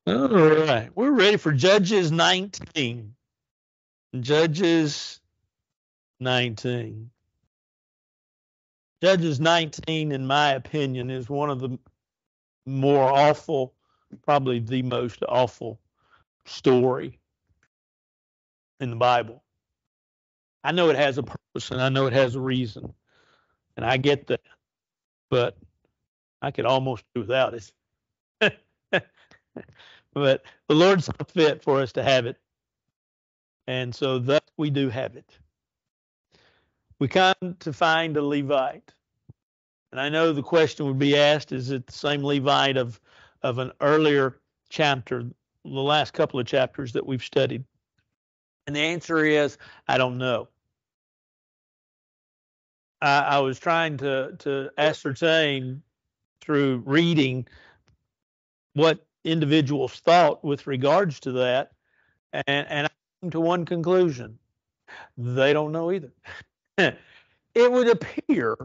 All right. We're ready for Judges 19. Judges 19. Judges 19, in my opinion, is one of the more awful, probably the most awful story in the Bible. I know it has a purpose and I know it has a reason, and I get that, but I could almost do without it. But the Lord saw fit for us to have it, and so thus we do have it. We come to find a Levite. And I know the question would be asked, is it the same Levite of an earlier chapter, the last couple of chapters that we've studied? And the answer is, I don't know. I was trying to ascertain through reading what individuals thought with regards to that, and I came to one conclusion. They don't know either. It would appear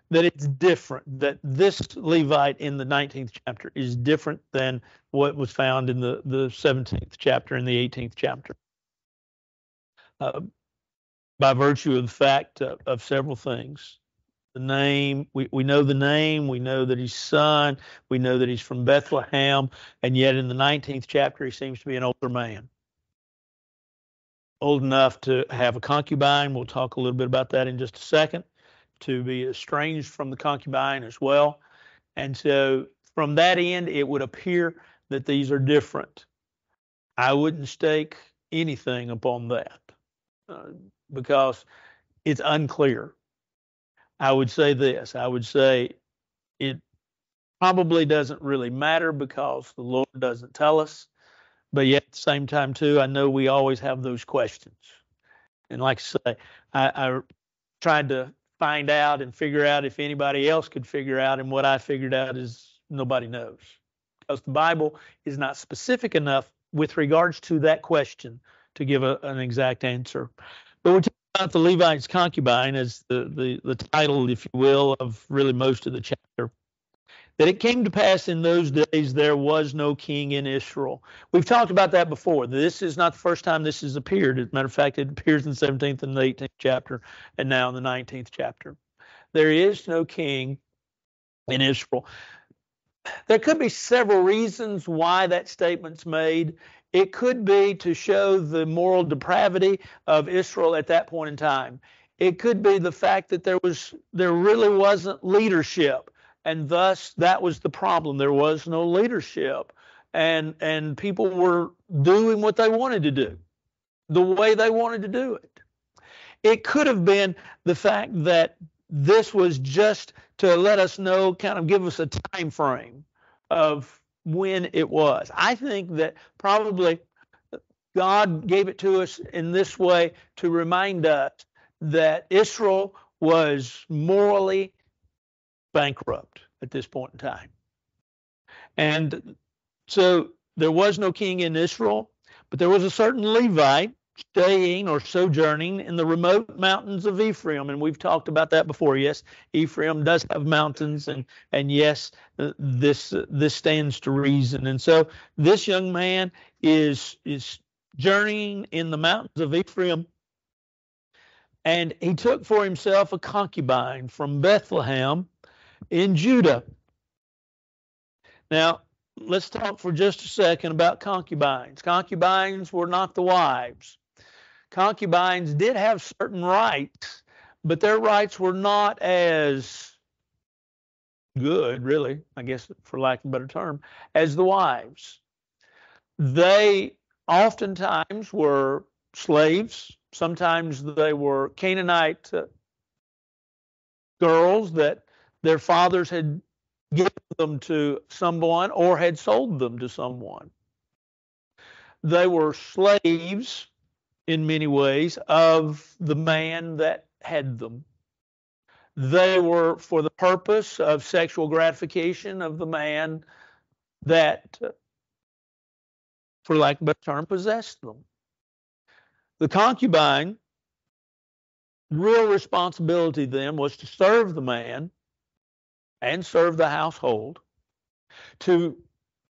that it's different, that this Levite in the 19th chapter is different than what was found in the 17th chapter and the 18th chapter. By virtue of the fact of several things. The name, we know the name, we know that he's son, we know that he's from Bethlehem, and yet in the 19th chapter, he seems to be an older man. Old enough to have a concubine. We'll talk a little bit about that in just a second. To be estranged from the concubine as well. And so from that end, it would appear that these are different. I wouldn't stake anything upon that because it's unclear. I would say this. I would say it probably doesn't really matter because the Lord doesn't tell us. But yet at the same time, too, I know we always have those questions. And like I say, I tried to find out and figure out if anybody else could figure out, and what I figured out is nobody knows, because the Bible is not specific enough with regards to that question to give an exact answer. But we're talking about the Levite's concubine as the title, if you will, of really most of the chapter. That it came to pass in those days there was no king in Israel. We've talked about that before. This is not the first time this has appeared. As a matter of fact, it appears in the 17th and the 18th chapter, and now in the 19th chapter. There is no king in Israel. There could be several reasons why that statement's made. It could be to show the moral depravity of Israel at that point in time. It could be the fact that there really wasn't leadership. And thus, that was the problem. There was no leadership, and people were doing what they wanted to do, the way they wanted to do it. It could have been the fact that this was just to let us know, kind of give us a time frame of when it was. I think that probably God gave it to us in this way to remind us that Israel was morally bankrupt at this point in time. And so there was no king in Israel, but there was a certain Levite staying or sojourning in the remote mountains of Ephraim. And we've talked about that before. Yes, Ephraim does have mountains, and yes, this stands to reason. And so this young man is journeying in the mountains of Ephraim, and he took for himself a concubine from Bethlehem in Judah. Now, let's talk for just a second about concubines. Concubines were not the wives. Concubines did have certain rights, but their rights were not as good, really, I guess, for lack of a better term, as the wives. They oftentimes were slaves. Sometimes they were Canaanite girls that their fathers had given them to someone or had sold them to someone. They were slaves in many ways of the man that had them. They were for the purpose of sexual gratification of the man that, for lack of a better term, possessed them. The concubine, real responsibility then was to serve the man and serve the household, to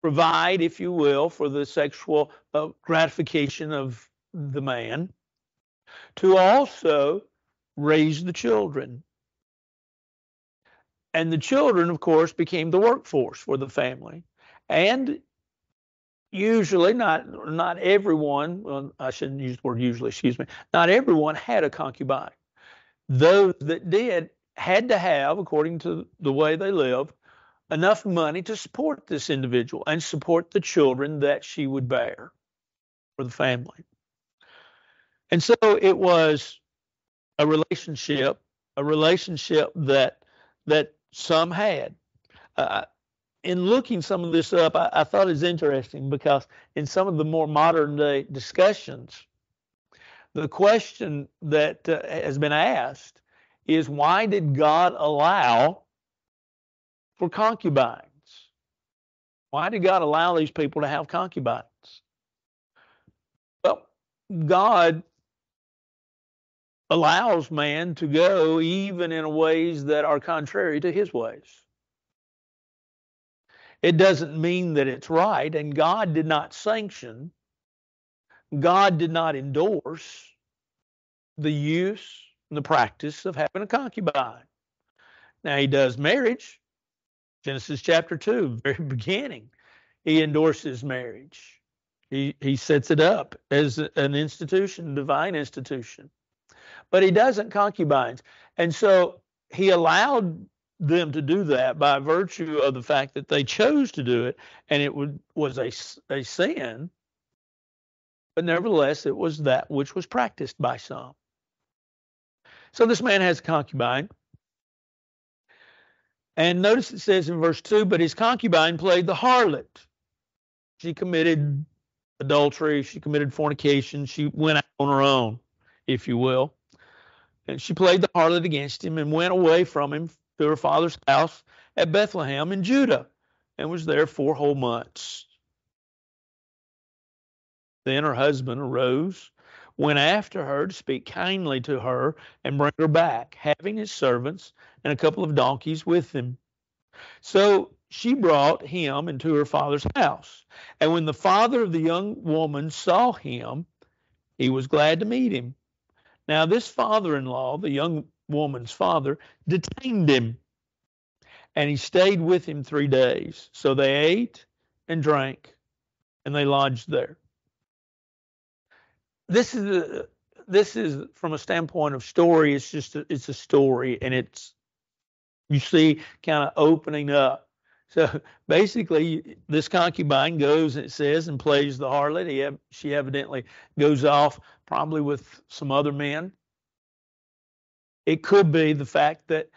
provide, if you will, for the sexual gratification of the man, to also raise the children. And the children, of course, became the workforce for the family. And usually, not everyone, well, I shouldn't use the word usually, excuse me, not everyone had a concubine. Those that did had to have, according to the way they lived, enough money to support this individual and support the children that she would bear for the family. And so it was a relationship that some had. In looking some of this up, I thought it was interesting because in some of the more modern day discussions, the question that has been asked is, why did God allow for concubines? Why did God allow these people to have concubines? Well, God allows man to go even in ways that are contrary to his ways. It doesn't mean that it's right, and God did not sanction, God did not endorse the use and the practice of having a concubine. Now, he does marriage. Genesis chapter 2, very beginning, he endorses marriage. He sets it up as an institution, divine institution. But he doesn't concubines. And so he allowed them to do that by virtue of the fact that they chose to do it, and it was a sin. But nevertheless, it was that which was practiced by some. So this man has a concubine. And notice it says in verse 2, but his concubine played the harlot. She committed adultery. She committed fornication. She went out on her own, if you will. And she played the harlot against him and went away from him to her father's house at Bethlehem in Judah and was there 4 whole months. Then her husband arose, went after her to speak kindly to her and bring her back, having his servants and a couple of donkeys with him. So she brought him into her father's house. And when the father of the young woman saw him, he was glad to meet him. Now this father-in-law, the young woman's father, detained him, and he stayed with him 3 days. So they ate and drank, and they lodged there. This is from a standpoint of story. It's a story, and you see kind of opening up. So basically, this concubine goes, it says, and plays the harlot. She evidently goes off probably with some other men. It could be the fact that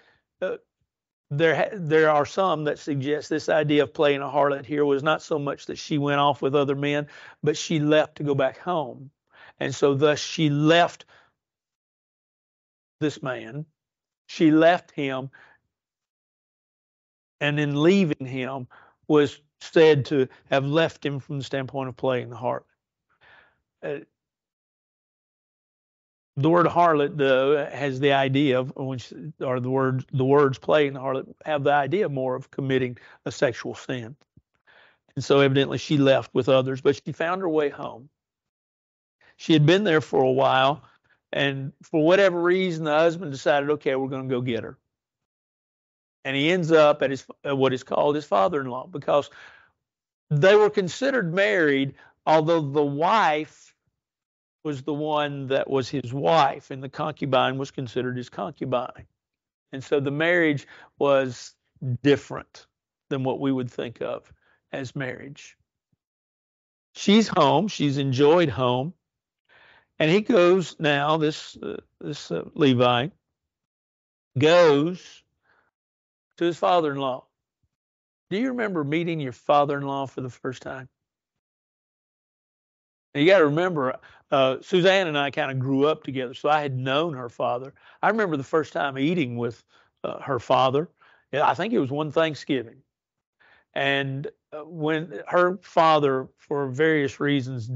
there are some that suggest this idea of playing a harlot here was not so much that she went off with other men, but she left to go back home. And so thus she left this man. She left him, and in leaving him was said to have left him from the standpoint of playing the harlot. The word harlot, though, has the idea of, or the words playing the harlot have the idea more of committing a sexual sin. And so evidently she left with others, but she found her way home. She had been there for a while, and for whatever reason, the husband decided, okay, we're going to go get her. And he ends up at what is called his father-in-law, because they were considered married, although the wife was the one that was his wife, and the concubine was considered his concubine. And so the marriage was different than what we would think of as marriage. She's home. She's enjoyed home. And he goes now, this Levi goes to his father-in-law. Do you remember meeting your father-in-law for the first time? And you got to remember, Suzanne and I kind of grew up together, so I had known her father. I remember the first time eating with her father. I think it was one Thanksgiving. And when her father, for various reasons,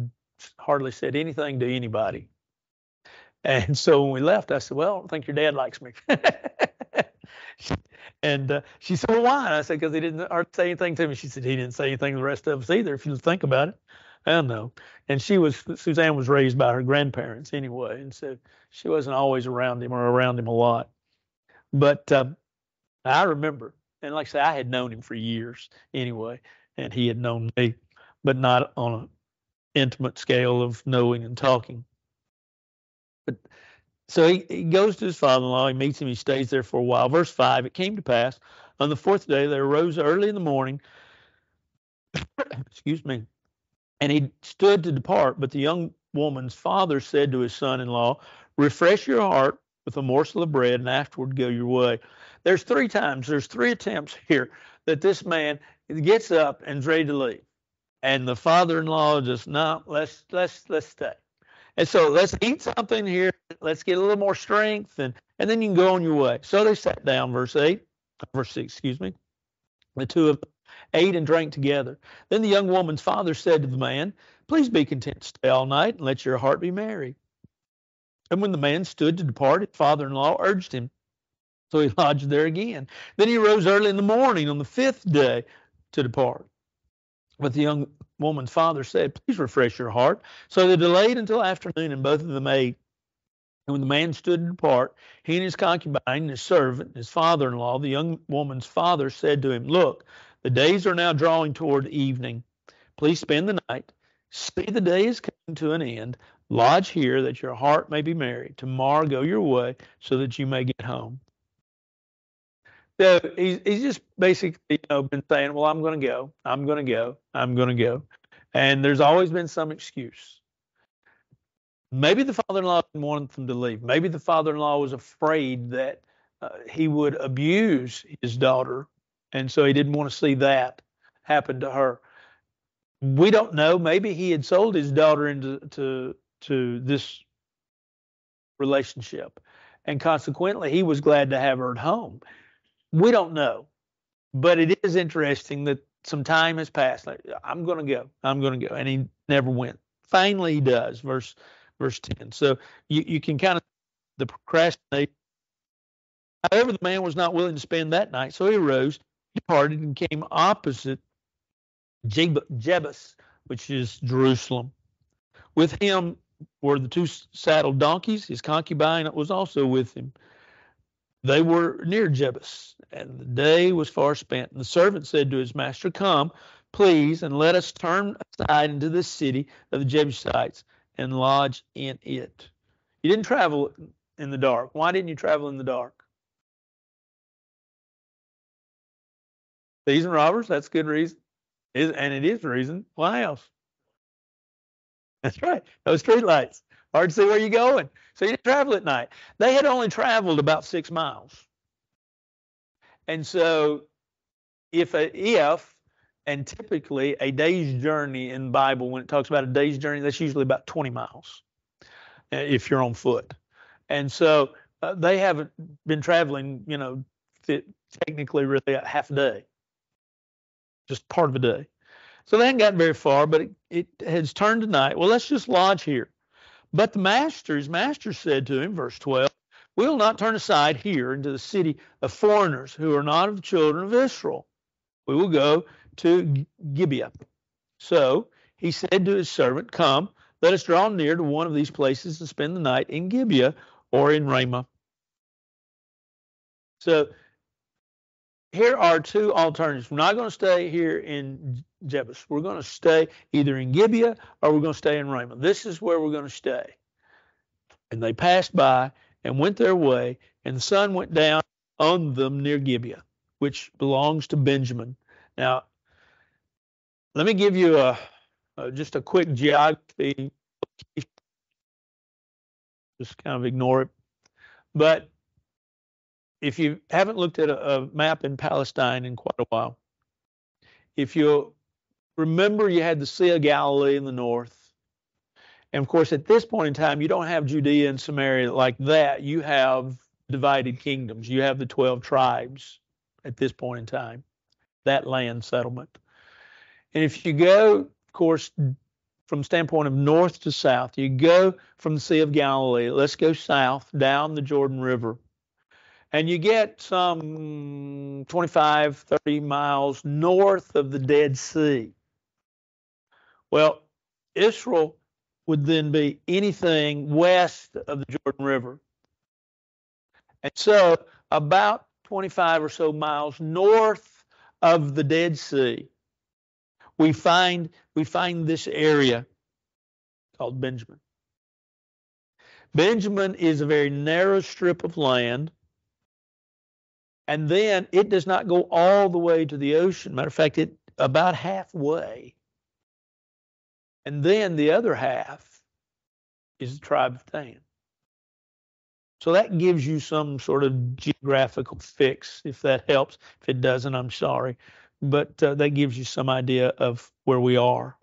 hardly said anything to anybody. And so when we left, I said, well, I don't think your dad likes me. And she said, well, why? And I said, because he didn't say anything to me. She said, he didn't say anything to the rest of us either, if you think about it. I don't know. And Suzanne was raised by her grandparents anyway. And so she wasn't always around him or around him a lot. But I remember, and like I say, I had known him for years anyway, and he had known me, but not on an intimate scale of knowing and talking. But so he goes to his father-in-law, he meets him, he stays there for a while. Verse 5, it came to pass on the fourth day, they arose early in the morning, excuse me, and he stood to depart. But the young woman's father said to his son-in-law, refresh your heart with a morsel of bread and afterward go your way. There's three attempts here that this man gets up and is ready to leave. And the father-in-law just, no, let's stay. And so let's eat something here. Let's get a little more strength, and then you can go on your way. So they sat down, verse 6, excuse me. The two of them ate and drank together. Then the young woman's father said to the man, please be content to stay all night and let your heart be merry. And when the man stood to depart, his father-in-law urged him. So he lodged there again. Then he rose early in the morning on the fifth day to depart. But the young woman's father said, please refresh your heart. So they delayed until afternoon, and both of them ate. And when the man stood to depart, he and his concubine, and his servant, and his father-in-law, the young woman's father said to him, look, the days are now drawing toward evening. Please spend the night. See, the day is coming to an end. Lodge here that your heart may be merry. Tomorrow go your way so that you may get home. So he's just basically, been saying, well, I'm going to go. I'm going to go. I'm going to go. And there's always been some excuse. Maybe the father-in-law didn't want them to leave. Maybe the father-in-law was afraid that he would abuse his daughter. And so he didn't want to see that happen to her. We don't know. Maybe he had sold his daughter into this relationship. And consequently, he was glad to have her at home. We don't know, but it is interesting that some time has passed. Like, I'm going to go. I'm going to go. And he never went. Finally, he does. Verse 10. So you can kind of the procrastinate. However, the man was not willing to spend that night. So he arose, departed, and came opposite Jebus, which is Jerusalem. With him were the two saddled donkeys. His concubine was also with him. They were near Jebus, and the day was far spent. And the servant said to his master, come, please, and let us turn aside into this city of the Jebusites and lodge in it. You didn't travel in the dark. Why didn't you travel in the dark? Thieves and robbers, that's good reason. And it is reason. Why else? That's right. Those street lights. Hard to see where you're going. So you didn't travel at night. They had only traveled about 6 miles. And so and typically a day's journey in the Bible, when it talks about a day's journey, that's usually about 20 miles if you're on foot. And so they haven't been traveling, technically really a half a day, just part of a day. So they hadn't gotten very far, but it has turned to night. Well, let's just lodge here. But his master said to him, verse 12, we will not turn aside here into the city of foreigners who are not of the children of Israel. We will go to Gibeah. So he said to his servant, come, let us draw near to one of these places and spend the night in Gibeah or in Ramah. So here are two alternatives. We're not going to stay here in Jebus. We're going to stay either in Gibeah or we're going to stay in Ramah. This is where we're going to stay. And they passed by and went their way, and the sun went down on them near Gibeah, which belongs to Benjamin. Now, let me give you just a quick geography. Just kind of ignore it. But if you haven't looked at a map in Palestine in quite a while, if you remember, you had the Sea of Galilee in the north. And of course, at this point in time, you don't have Judea and Samaria like that. You have divided kingdoms. You have the 12 tribes at this point in time, that land settlement. And if you go, of course, from the standpoint of north to south, you go from the Sea of Galilee, let's go south down the Jordan River. And you get some 25, 30 miles north of the Dead Sea. Well, Israel would then be anything west of the Jordan River. And so about 25 or so miles north of the Dead Sea, we find this area called Benjamin. Benjamin is a very narrow strip of land, and then it does not go all the way to the ocean. Matter of fact, it about halfway. And then the other half is the tribe of Dan. So that gives you some sort of geographical fix, if that helps. If it doesn't, I'm sorry. But that gives you some idea of where we are.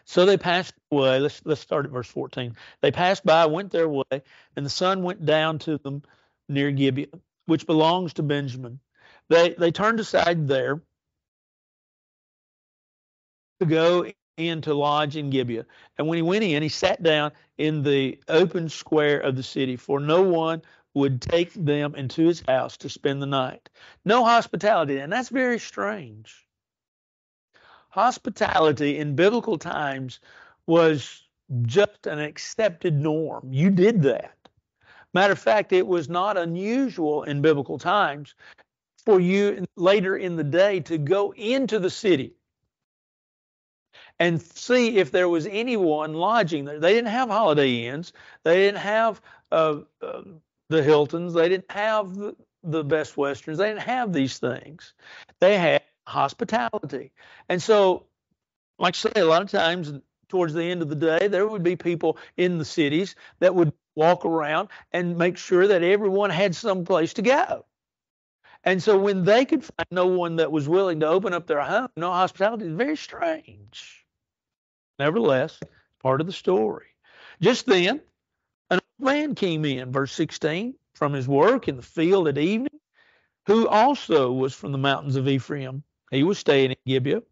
So they passed away. Let's start at verse 14. They passed by, went their way, and the sun went down to them near Gibeah, which belongs to Benjamin. They turned aside there to go in to lodge in Gibeah. And when he went in, he sat down in the open square of the city, for no one would take them into his house to spend the night. No hospitality, and that's very strange. Hospitality in biblical times was just an accepted norm. You did that. Matter of fact, it was not unusual in biblical times for you later in the day to go into the city and see if there was anyone lodging there. They didn't have Holiday Inns. They didn't have the Hiltons. They didn't have the Best Westerns. They didn't have these things. They had hospitality. And so, like I say, a lot of times towards the end of the day, there would be people in the cities that would walk around and make sure that everyone had some place to go. And so when they could find no one that was willing to open up their home, no hospitality, is very strange. Nevertheless, part of the story. Just then, an old man came in, verse 16, from his work in the field at evening, who also was from the mountains of Ephraim. He was staying in Gibeah,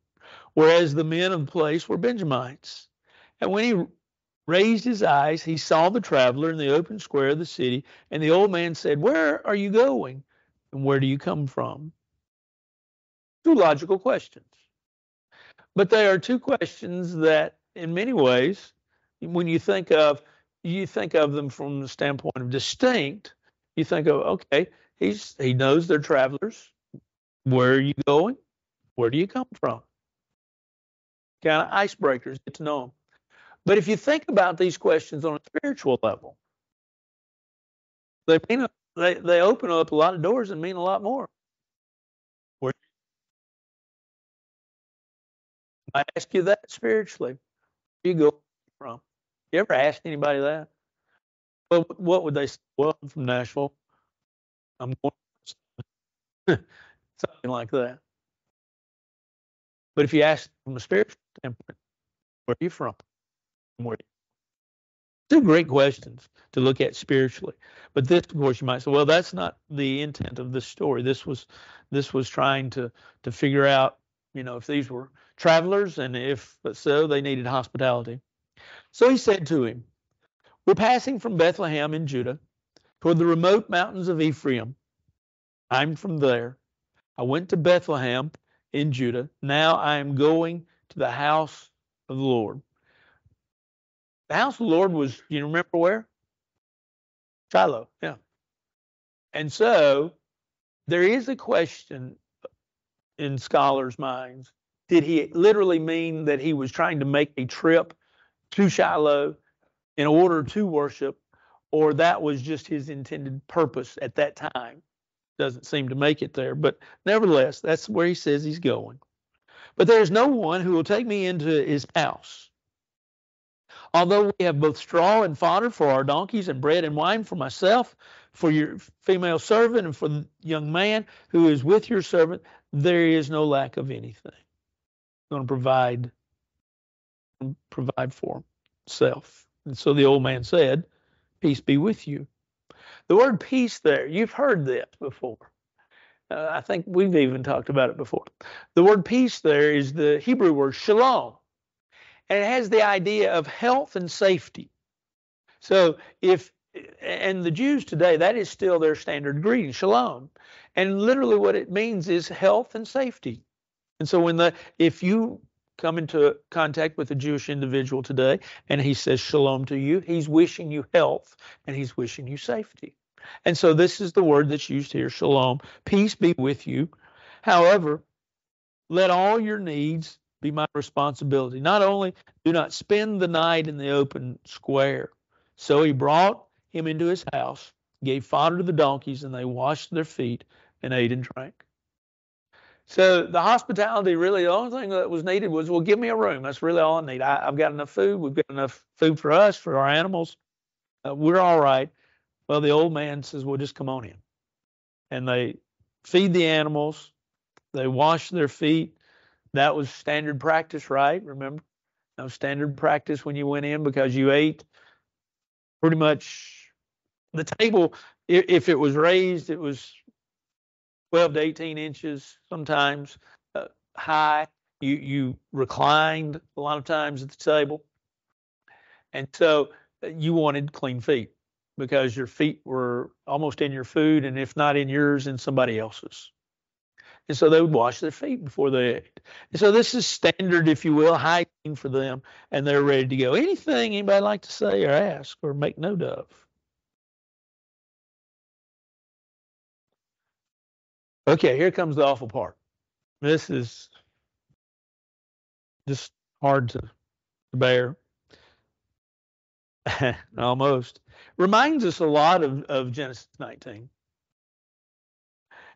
whereas the men of the place were Benjamites. And when he raised his eyes, he saw the traveler in the open square of the city, and the old man said, "Where are you going, and where do you come from?" Two logical questions. But they are two questions that, in many ways, when you think of them from the standpoint of distinct, you think of, okay, he knows they're travelers. Where are you going? Where do you come from? Kind of icebreakers, get to know them. But if you think about these questions on a spiritual level, they open up a lot of doors and mean a lot more. Where I ask you that spiritually, where you go from? You ever asked anybody that? Well, what would they say? Well, I'm from Nashville. I'm going something like that. But if you ask from a spiritual standpoint, where are you from? Where? Two great questions to look at spiritually. But this, of course, you might say, well, that's not the intent of this story. This was trying to figure out, if these were travelers, and if so, they needed hospitality. So he said to him, "We're passing from Bethlehem in Judah toward the remote mountains of Ephraim. I'm from there. I went to Bethlehem in Judah. Now I am going to the house of the Lord." The house of the Lord was, you remember where? Shiloh, yeah. And so there is a question in scholars' minds. Did he literally mean that he was trying to make a trip to Shiloh in order to worship, or that was just his intended purpose at that time? Doesn't seem to make it there, but nevertheless, that's where he says he's going. "But there is no one who will take me into his house. Although we have both straw and fodder for our donkeys and bread and wine for myself, for your female servant, and for the young man who is with your servant, there is no lack of anything." I'm going to provide for himself. And so the old man said, "Peace be with you." The word peace there, you've heard this before. I think we've even talked about it before. The word peace there is the Hebrew word shalom. And it has the idea of health and safety. So if and the Jews today, that is still their standard greeting, shalom. And literally what it means is health and safety. And so if you come into contact with a Jewish individual today and he says shalom to you, he's wishing you health and he's wishing you safety. And so this is the word that's used here, shalom. Peace be with you. However, let all your needs be my responsibility. Not only do not spend the night in the open square. So he brought him into his house, gave fodder to the donkeys, and they washed their feet and ate and drank. So the hospitality, really, the only thing that was needed was, well, give me a room. That's really all I need. I've got enough food. We've got enough food for us, for our animals. We're all right. Well, the old man says, well, just come on in. And they feed the animals. They wash their feet. That was standard practice, right? Remember? That was standard practice when you went in, because you ate pretty much the table. If it was raised, it was 12 to 18 inches sometimes high. You reclined a lot of times at the table. And so you wanted clean feet, because your feet were almost in your food, and if not in yours, in somebody else's. And so they would wash their feet before they ate. And so this is standard, if you will, hygiene for them, and they're ready to go. Anything anybody like to say or ask or make note of? Okay, here comes the awful part. This is just hard to bear. Almost. Reminds us a lot of Genesis 19.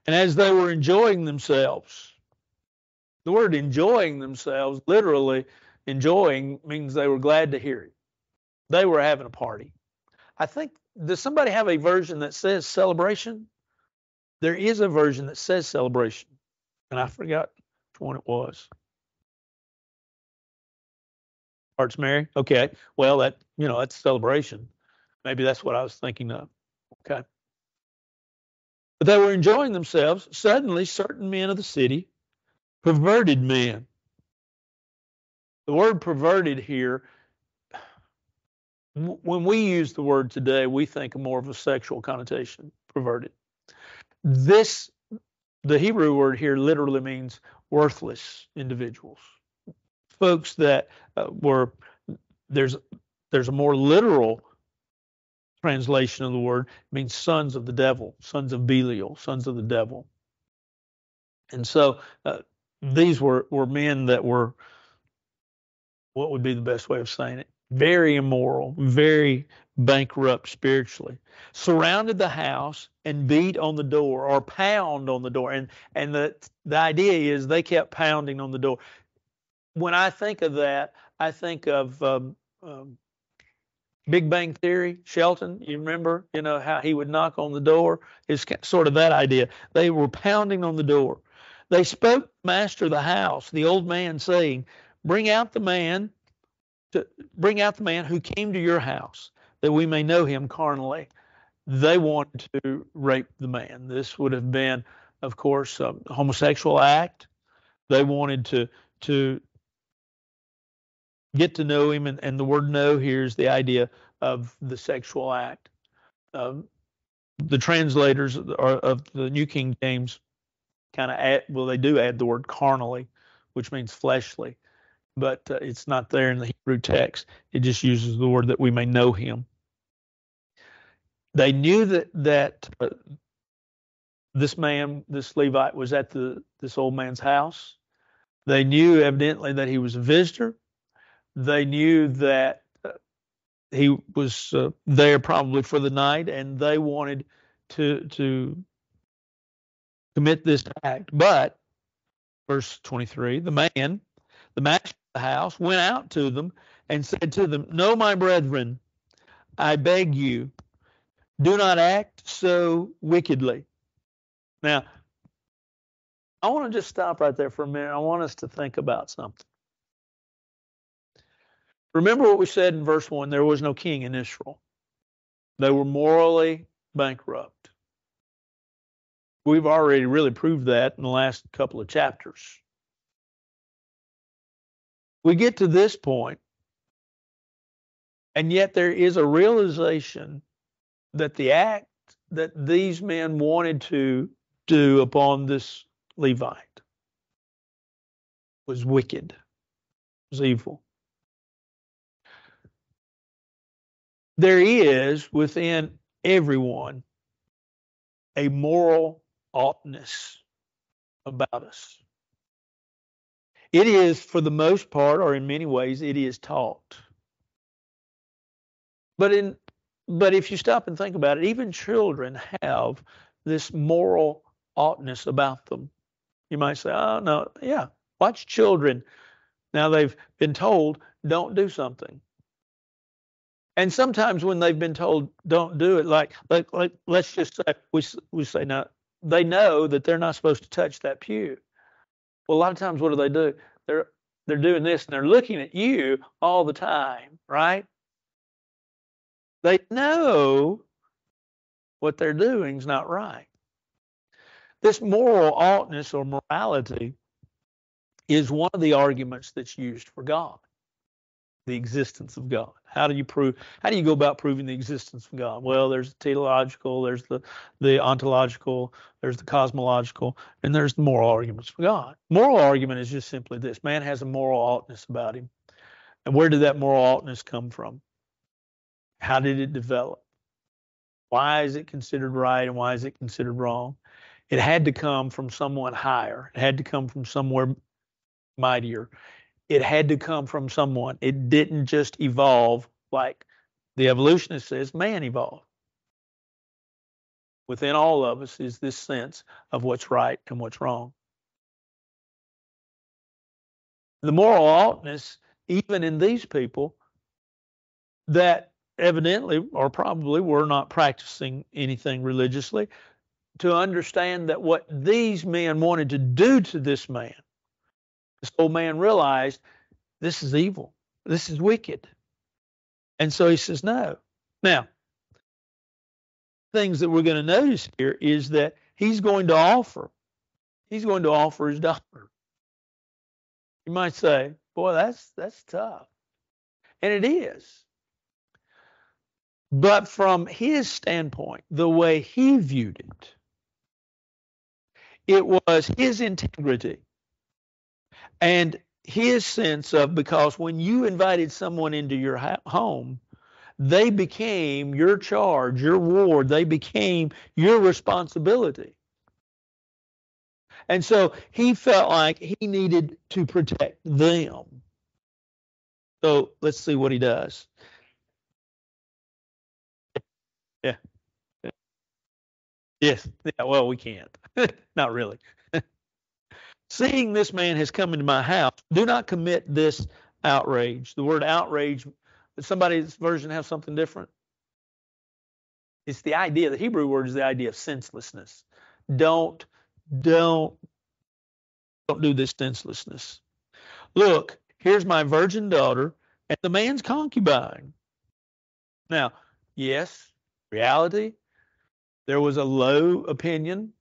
And as they were enjoying themselves, the word enjoying themselves, literally enjoying, means they were glad to hear it. They were having a party. I think, does somebody have a version that says celebration? There is a version that says celebration, and I forgot which one it was. Hearts Mary? Okay. Well, that's celebration. Maybe that's what I was thinking of. Okay. But they were enjoying themselves. Suddenly, certain men of the city, perverted men. The word perverted here, when we use the word today, we think of more of a sexual connotation, perverted. The Hebrew word here literally means worthless individuals. Folks that there's a more literal translation of the word. It means sons of the devil, sons of Belial, sons of the devil. And so these were men that were, what would be the best way of saying it? Very immoral, very bankrupt spiritually. Surrounded the house and beat on the door, or pound on the door. And the idea is they kept pounding on the door. When I think of that, I think of Big Bang Theory, Shelton. You remember, how he would knock on the door? It's sort of that idea. They were pounding on the door. They spoke to the master of the house, the old man, saying, Bring out the man who came to your house, that we may know him carnally. They wanted to rape the man. This would have been, of course, a homosexual act. They wanted to get to know him, and the word know here is the idea of the sexual act. The translators of the New King James kind of they do add the word carnally, which means fleshly, but it's not there in the Hebrew text. It just uses the word that we may know him. They knew that this man, this Levite, was at this old man's house. They knew evidently that he was a visitor. They knew that he was there probably for the night, and they wanted to commit this act. But verse 23, the master of the house, went out to them and said to them, No, my brethren, I beg you, do not act so wickedly. Now, I want to just stop right there for a minute. I want us to think about something. Remember what we said in verse 1, there was no king in Israel. They were morally bankrupt. We've already really proved that in the last couple of chapters. We get to this point, and yet there is a realization that the act that these men wanted to do upon this Levite was wicked, was evil. There is within everyone a moral oughtness about us. It is, for the most part, or in many ways, it is taught. But if you stop and think about it, even children have this moral oughtness about them. You might say, oh, no, yeah, watch children. Now they've been told, don't do something. And sometimes when they've been told, don't do it, like let's just say, we say, no, they know that they're not supposed to touch that pew. Well, a lot of times, what do? They're doing this, and they're looking at you all the time, right? They know what they're doing is not right. This moral oughtness or morality is one of the arguments that's used for God, the existence of God. How do you go about proving the existence of God? Well, there's the teleological, there's the ontological, there's the cosmological, and there's the moral arguments for God. Moral argument is just simply this: man has a moral oughtness about him. And where did that moral oughtness come from? How did it develop? Why is it considered right and why is it considered wrong? It had to come from someone higher. It had to come from somewhere mightier. It had to come from someone. It didn't just evolve like the evolutionist says man evolved. Within all of us is this sense of what's right and what's wrong. The moral oughtness, even in these people that evidently or probably were not practicing anything religiously, to understand that what these men wanted to do to this man, this old man realized this is evil, this is wicked. And so he says no. Now, things that we're going to notice here is that he's going to offer his daughter. You might say, boy, that's tough. And it is. But from his standpoint, the way he viewed it, it was his integrity and his sense of, because when you invited someone into your home, they became your charge, your ward, they became your responsibility. And so he felt like he needed to protect them. So let's see what he does. Yeah. Yes. Yeah, well, we can't. Not really. Seeing this man has come into my house, do not commit this outrage. The word outrage, does somebody's version have something different? It's the idea, the Hebrew word is the idea of senselessness. Don't do this senselessness. Look, here's my virgin daughter and the man's concubine. Now, yes, reality, there was a low opinion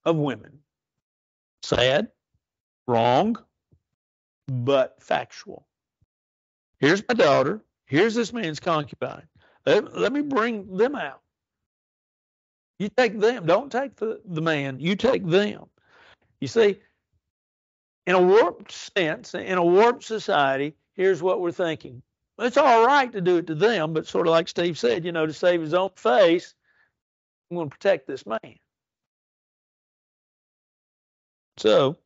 of women. Sad, wrong, but factual. Here's my daughter. Here's this man's concubine. Let me bring them out. You take them. Don't take the man. You take them. You see, in a warped sense, in a warped society, here's what we're thinking. It's all right to do it to them, but sort of like Steve said, to save his own face, I'm going to protect this man. So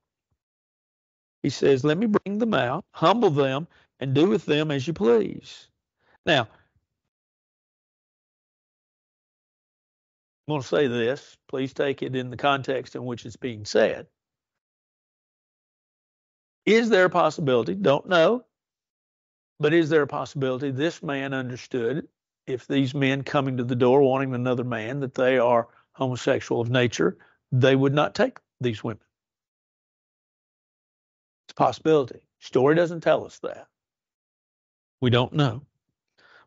he says, let me bring them out, humble them, and do with them as you please. Now, I'm going to say this. Please take it in the context in which it's being said. Is there a possibility? Don't know. But is there a possibility this man understood, if these men coming to the door wanting another man, that they are homosexual of nature, they would not take these women? It's a possibility. Story doesn't tell us that. We don't know.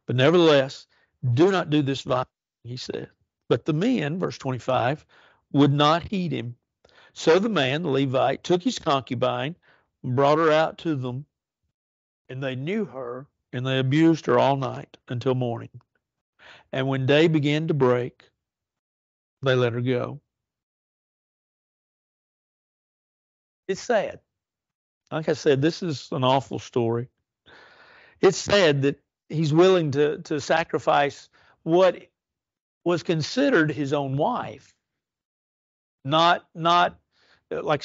But nevertheless, do not do this violence, he said. But the men, verse 25, would not heed him. So the man, the Levite, took his concubine, brought her out to them, and they knew her, and they abused her all night until morning. And when day began to break, they let her go. It's sad. Like I said, this is an awful story. It's sad that he's willing to sacrifice what was considered his own wife, not like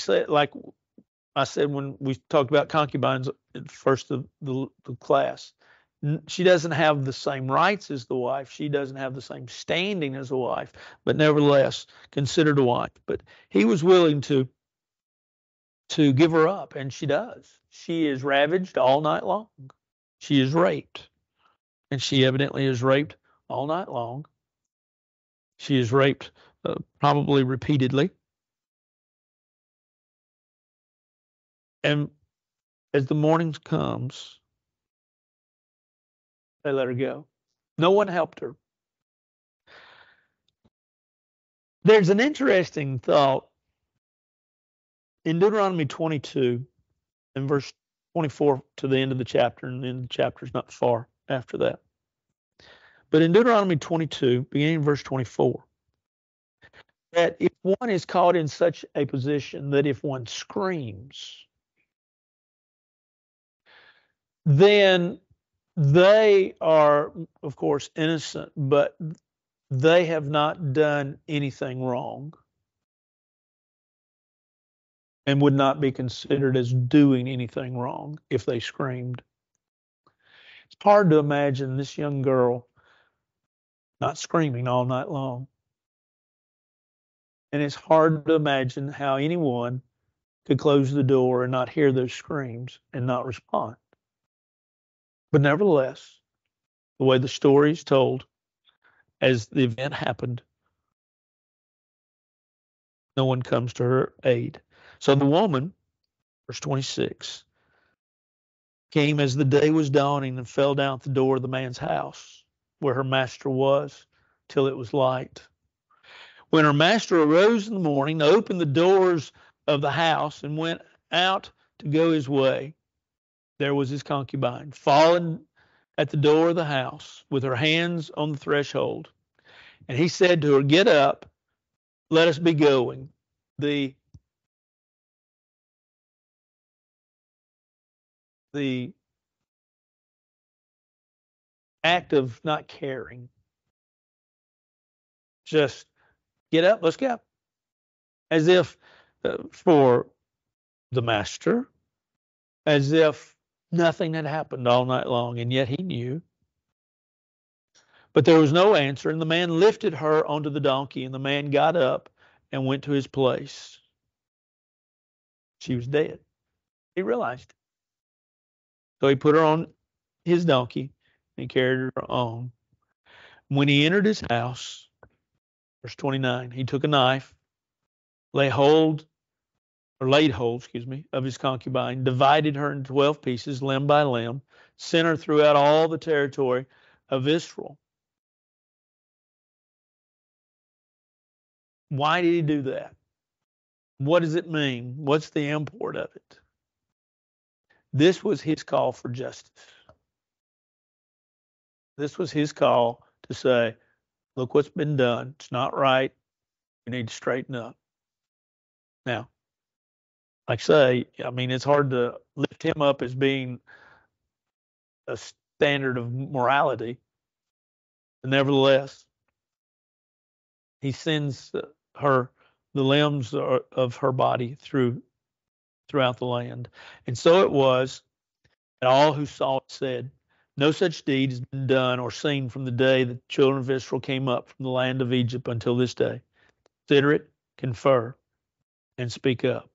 I said when we talked about concubines at first of the class. She doesn't have the same rights as the wife. She doesn't have the same standing as a wife, but nevertheless considered a wife. But he was willing to give her up, and she does. She is ravaged all night long. She is raped, and she evidently is raped all night long. She is raped probably repeatedly. And as the morning comes, they let her go. No one helped her. There's an interesting thought in Deuteronomy 22 and verse 24 to the end of the chapter, and then the chapter is not far after that. But in Deuteronomy 22, beginning in verse 24, that if one is caught in such a position that if one screams, then they are, of course, innocent, but they have not done anything wrong and would not be considered as doing anything wrong if they screamed. It's hard to imagine this young girl not screaming all night long. And it's hard to imagine how anyone could close the door and not hear those screams and not respond. But nevertheless, the way the story is told, as the event happened, no one comes to her aid. So the woman, verse 26, came as the day was dawning and fell down at the door of the man's house where her master was till it was light. When her master arose in the morning, opened the doors of the house and went out to go his way, there was his concubine fallen at the door of the house with her hands on the threshold. And he said to her, "Get up, let us be going." The act of not caring, just get up, let's go. As if for the master, as if nothing had happened all night long, and yet he knew. But there was no answer, and the man lifted her onto the donkey, and the man got up and went to his place. She was dead. He realized it. So he put her on his donkey and carried her on. When he entered his house, verse 29, he took a knife, laid hold, of his concubine, divided her into 12 pieces, limb by limb, sent her throughout all the territory of Israel. Why did he do that? What does it mean? What's the import of it? This was his call for justice. This was his call to say, look what's been done. It's not right. We need to straighten up. Now, like I say, I mean, it's hard to lift him up as being a standard of morality. But nevertheless, he sends her the limbs of her body throughout the land. And so it was, and all who saw it said, no such deed has been done or seen from the day that the children of Israel came up from the land of Egypt until this day. Consider it, confer, and speak up.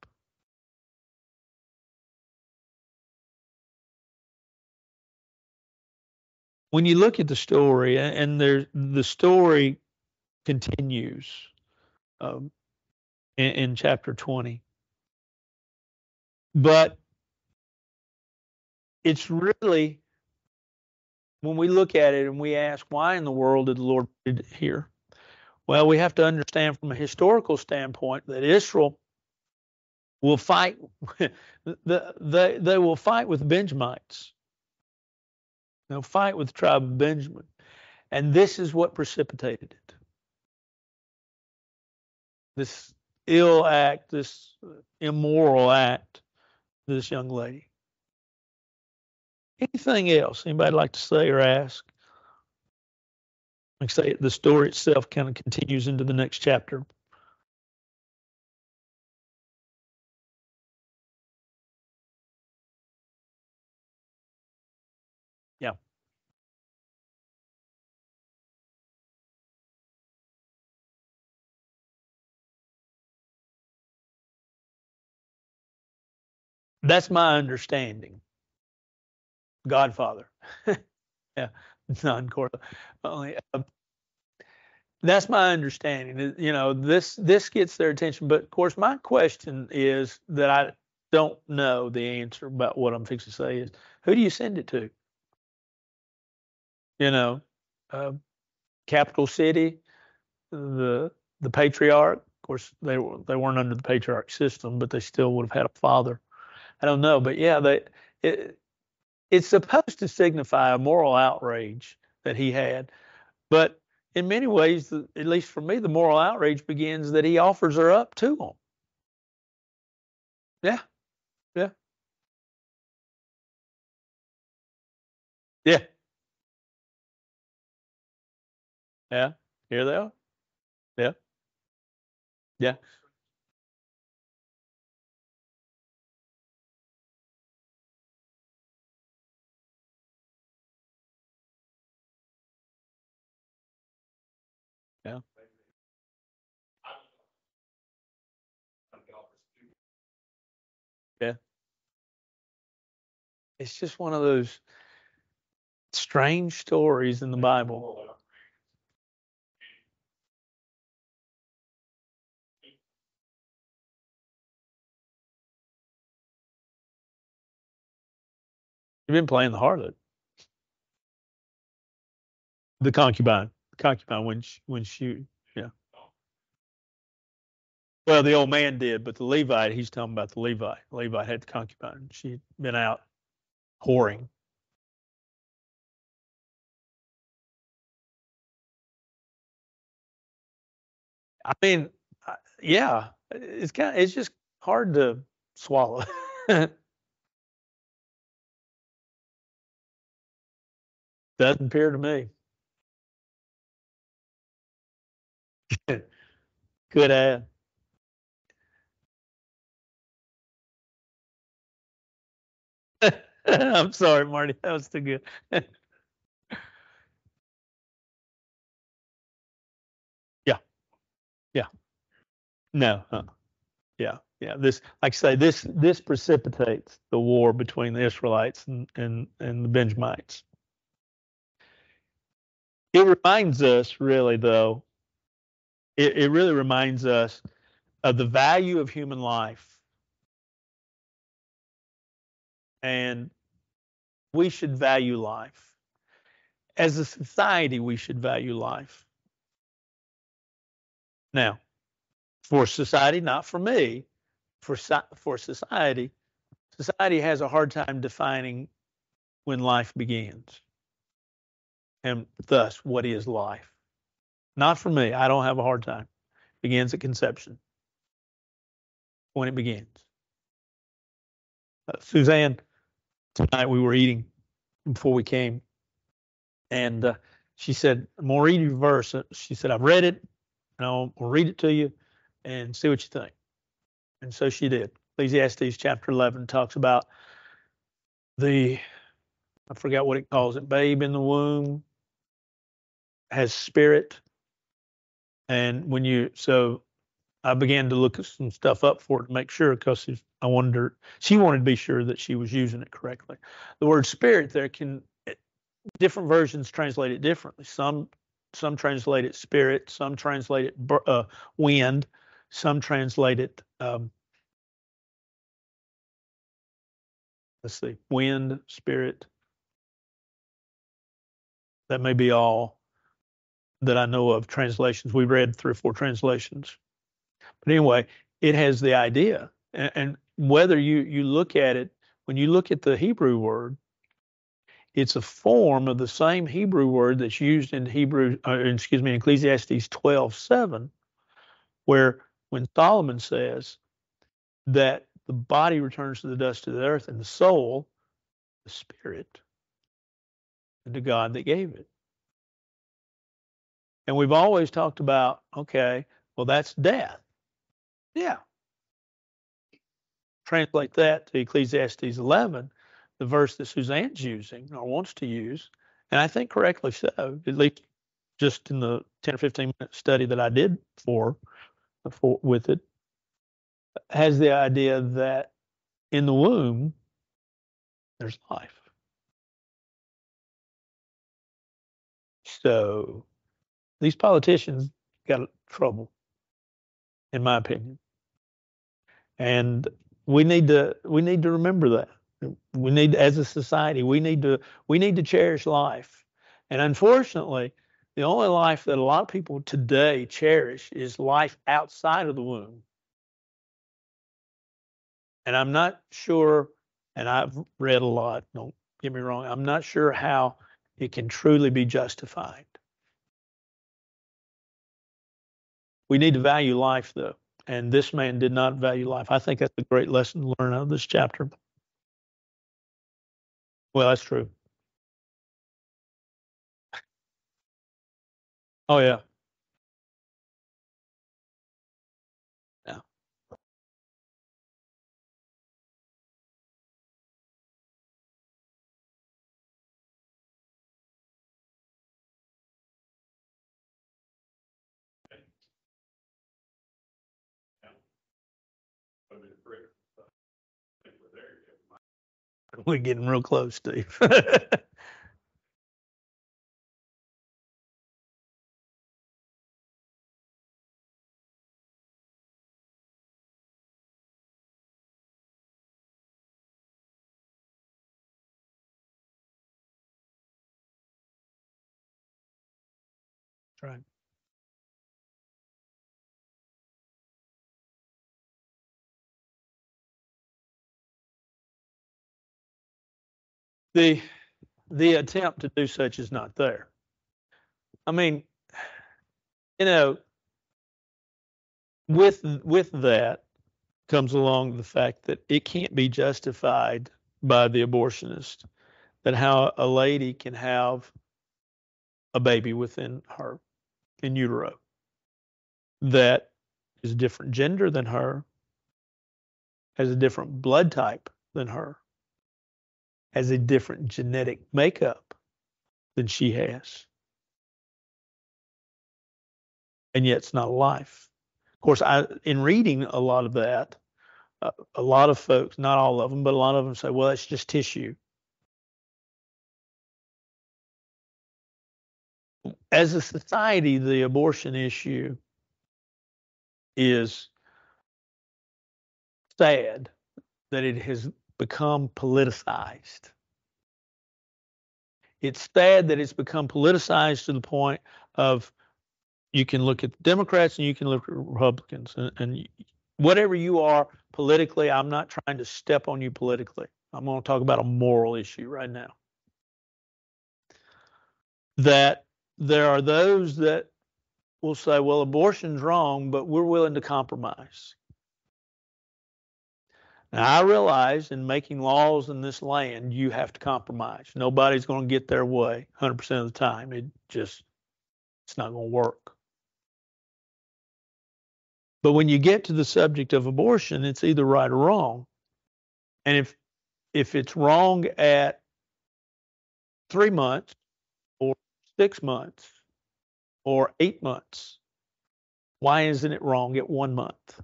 When you look at the story, and the story continues in chapter 20, but it's really, when we look at it and we ask, why in the world did the Lord put it here? Well, we have to understand from a historical standpoint that Israel will fight. They will fight with Benjamites. They'll fight with the tribe of Benjamin. And this is what precipitated it. This ill act, this immoral act, this young lady. Anything else anybody like to say or ask? Like I say, the story itself kind of continues into the next chapter. Yeah. That's my understanding. Godfather. Yeah. Non-Corleone. Only, that's my understanding. You know, this gets their attention. But of course, my question is that I don't know the answer about what I'm fixing to say is, who do you send it to? You know, uh, capital city, the patriarch. Of course, they weren't under the patriarch system, but they still would have had a father. I don't know, but yeah, it, it's supposed to signify a moral outrage that he had, but in many ways, at least for me, the moral outrage begins that he offers her up to him. Yeah, yeah, yeah, yeah. Here they are. Yeah, yeah, yeah, yeah. It's just one of those strange stories in the Bible. You've been playing the harlot, the concubine when she, yeah. Well, the old man did, but the Levite, he's talking about the Levite. Levite had the concubine. She'd been out whoring. I mean, yeah, it's just hard to swallow. Doesn't appear to me. Could have. I'm sorry, Marty. That was too good. Yeah, yeah. No. Yeah, yeah. This, like I say, this precipitates the war between the Israelites and the Benjamites. It reminds us, really, though. It really reminds us of the value of human life, and we should value life. As a society, we should value life. Now, for society, not for me, for society, society has a hard time defining when life begins, and thus, what is life? Not for me. I don't have a hard time. Begins at conception, when it begins. Suzanne, tonight we were eating before we came, and she said, "I'm gonna read you a verse." She said, "I've read it, and I'll read it to you, and see what you think." And so she did. Ecclesiastes chapter 11 talks about the, I forgot what it calls it, babe in the womb has spirit, and when you so I began to look at some stuff up for it to make sure because I wondered, she wanted to be sure that she was using it correctly. The word spirit there can, different versions translate it differently. Some translate it spirit, some translate it wind, some translate it, let's see, wind, spirit. That may be all that I know of translations. We read 3 or 4 translations. But anyway, it has the idea. And whether you look at it, when you look at the Hebrew word, It's a form of the same Hebrew word that's used in Ecclesiastes 12:7, where when Solomon says that the body returns to the dust of the earth and the soul, the spirit, and to God that gave it. And we've always talked about, okay, well, that's death. Yeah. Translate that to Ecclesiastes 11, the verse that Suzanne's using or wants to use, and I think correctly so, at least just in the 10 or 15-minute study that I did with it, has the idea that in the womb, there's life. So these politicians got trouble, in my opinion. And we need to remember that. We need, as a society, we need to cherish life. And unfortunately, the only life that a lot of people today cherish is life outside of the womb. And I'm not sure, and I've read a lot, don't get me wrong, I'm not sure how it can truly be justified. We need to value life, though. And this man did not value life. I think that's a great lesson to learn out of this chapter. Well, that's true. Oh, yeah. Yeah. We're getting real close, Steve. Right. The attempt to do such is not there. I mean, you know, with that comes along the fact that it can't be justified by the abortionist that how a lady can have a baby within her in utero that is a different gender than her, has a different blood type than her, has a different genetic makeup than she has, and yet it's not life. Of course, in reading a lot of that, a lot of folks, not all of them, but a lot of them say, well, it's just tissue. As a society, the abortion issue is sad that it has become politicized. It's sad that it's become politicized to the point of you can look at the Democrats and you can look at Republicans, and whatever you are politically, I'm not trying to step on you politically. I'm going to talk about a moral issue right now. That there are those that will say, well, abortion's wrong, but we're willing to compromise. Now, I realize in making laws in this land, you have to compromise. Nobody's going to get their way 100% of the time. It's not going to work. But when you get to the subject of abortion, it's either right or wrong. And if it's wrong at 3 months or 6 months or 8 months, why isn't it wrong at 1 month?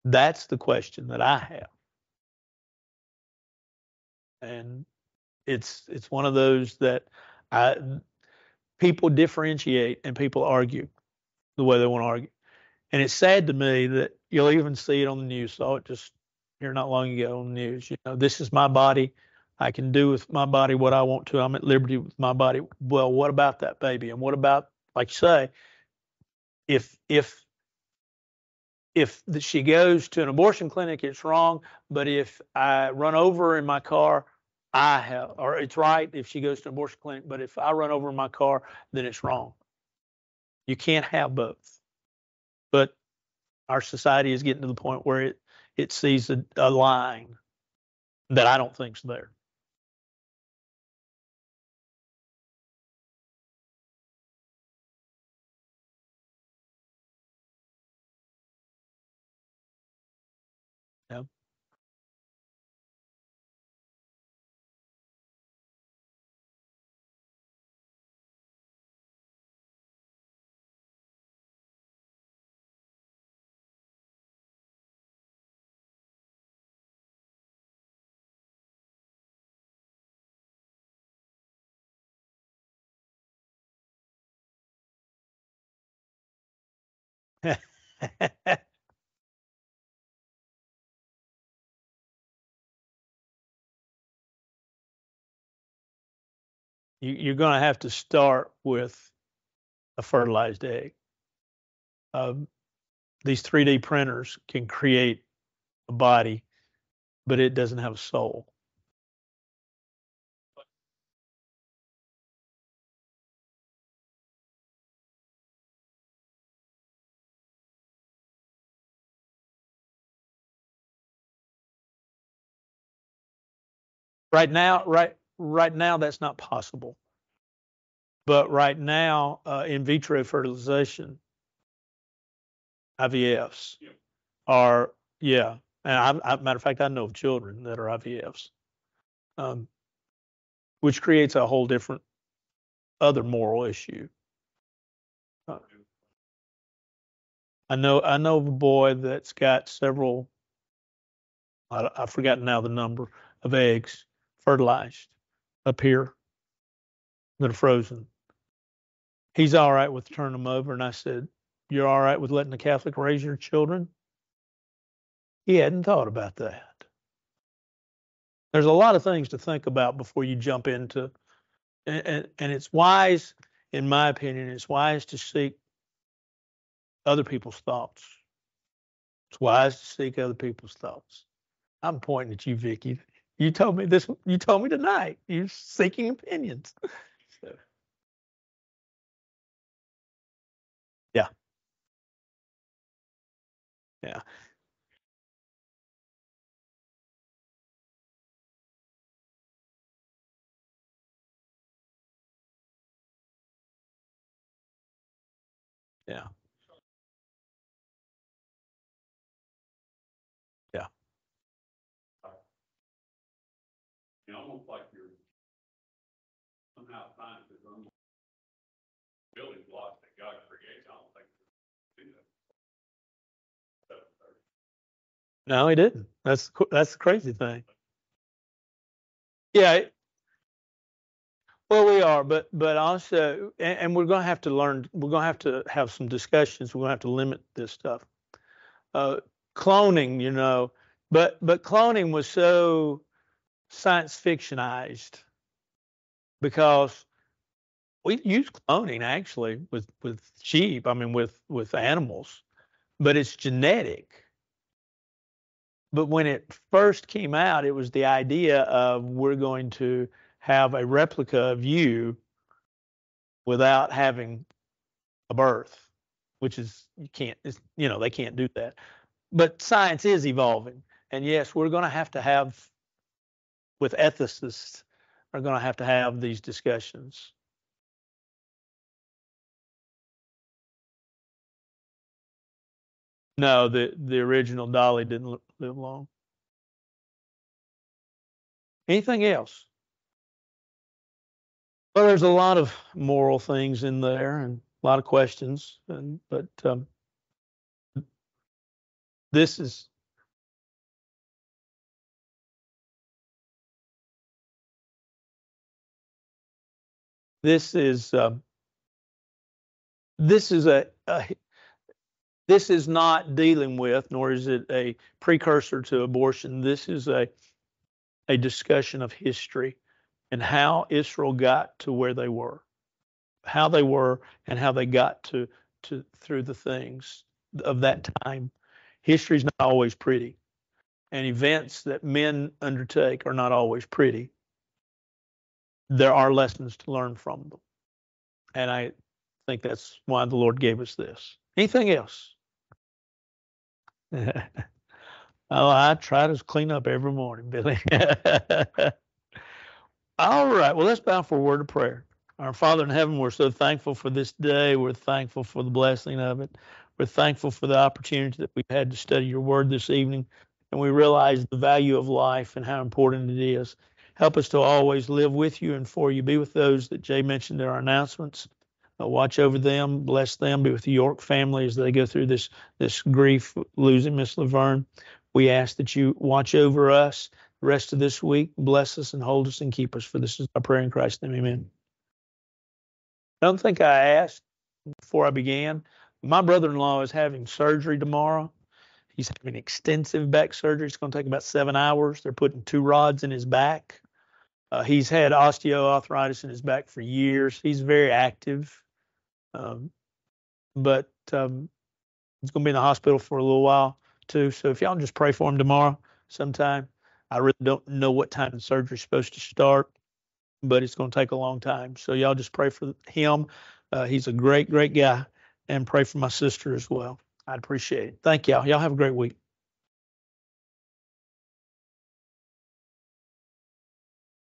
That's the question that I have. And it's one of those that people differentiate and people argue the way they want to argue. And it's sad to me that you'll even see it on the news. Saw it just here not long ago on the news. You know, this is my body. I can do with my body what I want to. I'm at liberty with my body. Well, what about that baby? And what about, like you say, if she goes to an abortion clinic, it's wrong. But if I run over in my car, or it's right if she goes to an abortion clinic. But if I run over in my car, then it's wrong. You can't have both. But our society is getting to the point where it sees a line that I don't think's there. Yeah. You're going to have to start with a fertilized egg. Um, these 3D printers can create a body, but it doesn't have a soul. Right now, that's not possible. But right now, in vitro fertilization, IVFs are, yeah. And matter of fact, I know of children that are IVFs, um, which creates a whole different other moral issue. Uh, I know of a boy that's got several. I've forgotten now the number of eggs fertilized up here that are frozen. He's all right with turning them over, and I said, "You're all right with letting the Catholic raise your children?" He hadn't thought about that. There's a lot of things to think about before you jump into, and it's wise, in my opinion, it's wise to seek other people's thoughts. It's wise to seek other people's thoughts. I'm pointing at you, Vicky. You told me this. You told me tonight. You're seeking opinions. So, yeah, yeah, yeah, yeah. You know, almost like you're somehow trying to run building blocks that God creates. I don't think do that. No, he didn't. That's the crazy thing. Yeah, well, we are, but also, and we're going to have to learn. We're going to have to have some discussions. We're going to have to limit this stuff. Uh, Cloning, but cloning was so science fictionized because we use cloning actually with sheep. I mean, with animals, but it's genetic. But when it first came out, it was the idea of we're going to have a replica of you without having a birth, which is you can't, they can't do that. But science is evolving, and yes, we're going to have with ethicists are going to have these discussions. No, the original Dolly didn't live long. Anything else? Well, there's a lot of moral things in there and a lot of questions, but this is this is this is a this is not dealing with, nor is it a precursor to abortion. This is a discussion of history and how Israel got to where they were, how they were, and how they got to through the things of that time. History's not always pretty, and events that men undertake are not always pretty. There are lessons to learn from them. And I think that's why the Lord gave us this. Anything else? Oh, I try to clean up every morning, Billy. All right. Well, let's bow for a word of prayer. Our Father in heaven, we're so thankful for this day. We're thankful for the blessing of it. We're thankful for the opportunity that we've had to study your word this evening. And we realize the value of life and how important it is. Help us to always live with you and for you. Be with those that Jay mentioned in our announcements. Watch over them, bless them, be with the York family as they go through this grief, losing Miss Laverne. We ask that you watch over us the rest of this week, bless us and hold us and keep us. For this is our prayer in Christ's name, amen. I don't think I asked before I began. My brother-in-law is having surgery tomorrow. He's having extensive back surgery. It's going to take about 7 hours. They're putting 2 rods in his back. He's had osteoarthritis in his back for years. He's very active. But he's going to be in the hospital for a little while too. So if y'all just pray for him tomorrow sometime. I really don't know what time the surgery is supposed to start, but it's going to take a long time. So y'all just pray for him. He's a great, great guy, and pray for my sister as well. I'd appreciate it. Thank y'all. Y'all have a great week.